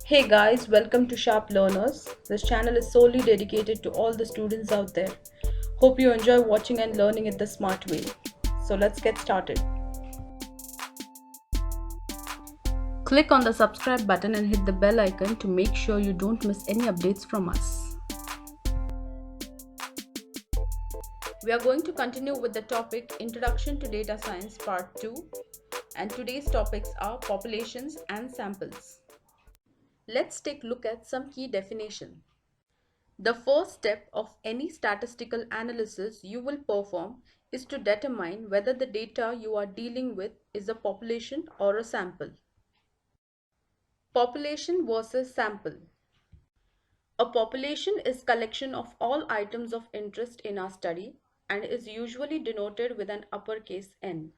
Hey guys, welcome to Sharp Learners. This channel is solely dedicated to all the students out there. Hope you enjoy watching and learning it the smart way. So let's get started. Click on the subscribe button and hit the bell icon to make sure you don't miss any updates from us. We are going to continue with the topic Introduction to Data Science Part 2, and today's topics are populations and samples. Let's take a look at some key definition. The first step of any statistical analysis you will perform is to determine whether the data you are dealing with is a population or a sample. Population versus sample. A population is collection of all items of interest in our study and is usually denoted with an uppercase N.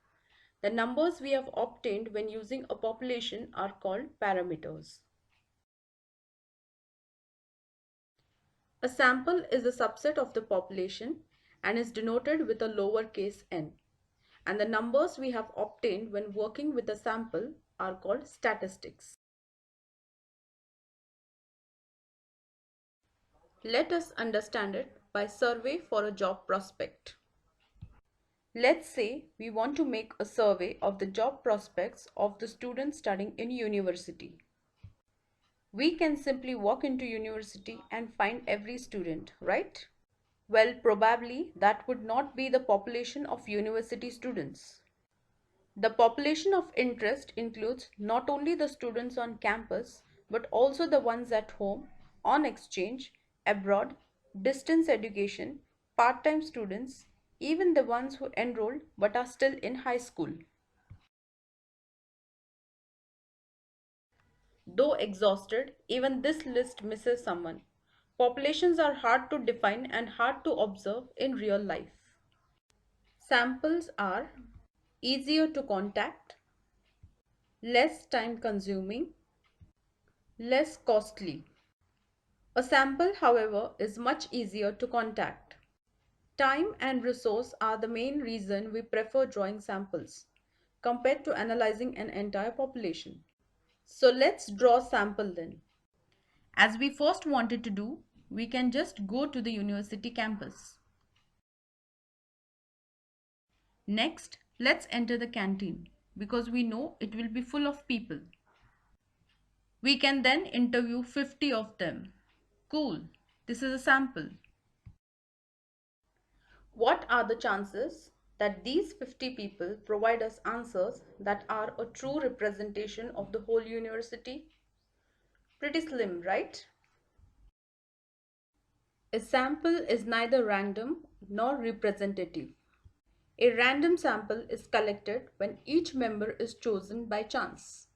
The numbers we have obtained when using a population are called parameters. A sample is a subset of the population and is denoted with a lowercase n. And the numbers we have obtained when working with a sample are called statistics. Let us understand it by survey for a job prospect. Let's say we want to make a survey of the job prospects of the students studying in university. We can simply walk into university and find every student, right? Well, probably that would not be the population of university students. The population of interest includes not only the students on campus, but also the ones at home, on exchange, abroad, distance education, part-time students, even the ones who enrolled but are still in high school. Though exhausted, even this list misses someone. Populations are hard to define and hard to observe in real life. Samples are easier to contact, less time consuming, less costly. A sample, however, is much easier to contact. Time and resource are the main reason we prefer drawing samples compared to analyzing an entire population. So let's draw a sample then. As we first wanted to do, we can just go to the university campus. Next, let's enter the canteen because we know it will be full of people. We can then interview 50 of them. Cool, this is a sample. What are the chances that these 50 people provide us answers that are a true representation of the whole university? Pretty slim, right? A sample is neither random nor representative. A random sample is collected when each member is chosen by chance.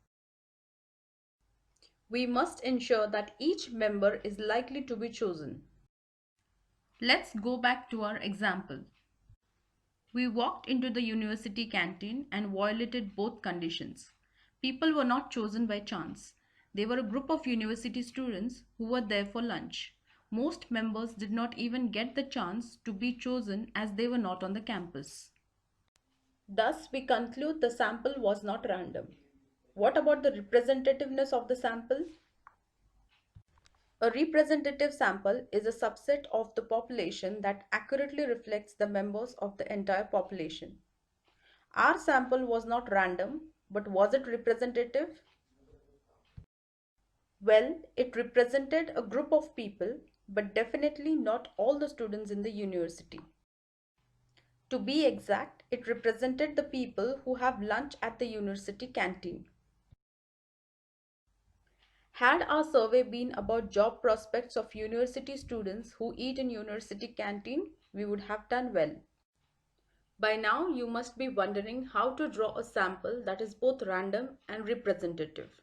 We must ensure that each member is likely to be chosen. Let's go back to our example. We walked into the university canteen and violated both conditions. People were not chosen by chance. They were a group of university students who were there for lunch. Most members did not even get the chance to be chosen as they were not on the campus. Thus, we conclude the sample was not random. What about the representativeness of the sample? A representative sample is a subset of the population that accurately reflects the members of the entire population. Our sample was not random, but was it representative? Well, it represented a group of people, but definitely not all the students in the university. To be exact, it represented the people who have lunch at the university canteen. Had our survey been about job prospects of university students who eat in university canteen, we would have done well. By now, you must be wondering how to draw a sample that is both random and representative.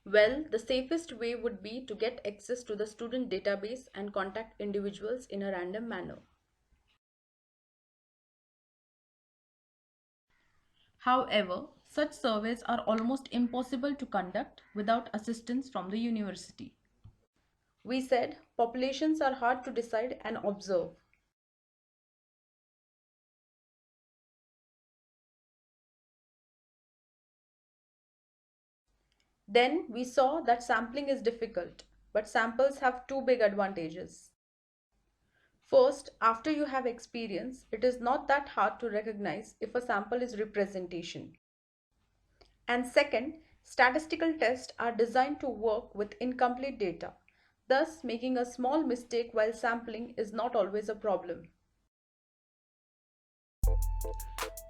Well, the safest way would be to get access to the student database and contact individuals in a random manner. However, Such surveys are almost impossible to conduct without assistance from the university. We said populations are hard to decide and observe. Then we saw that sampling is difficult, but samples have two big advantages. First, after you have experience, it is not that hard to recognize if a sample is representation. And second, statistical tests are designed to work with incomplete data. Thus, making a small mistake while sampling is not always a problem.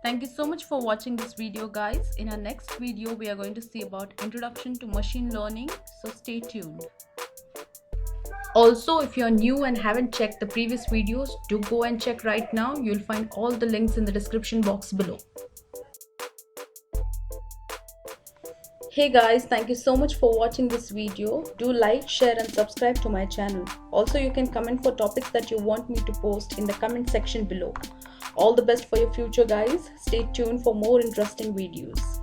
Thank you so much for watching this video, guys. In our next video, we are going to see about introduction to machine learning, so stay tuned. Also, if you're new and haven't checked the previous videos, do go and check right now. You'll find all the links in the description box below. Hey guys, thank you so much for watching this video. Do like, share and subscribe to my channel. Also, you can comment for topics that you want me to post in the comment section below. All the best for your future, guys. Stay tuned for more interesting videos.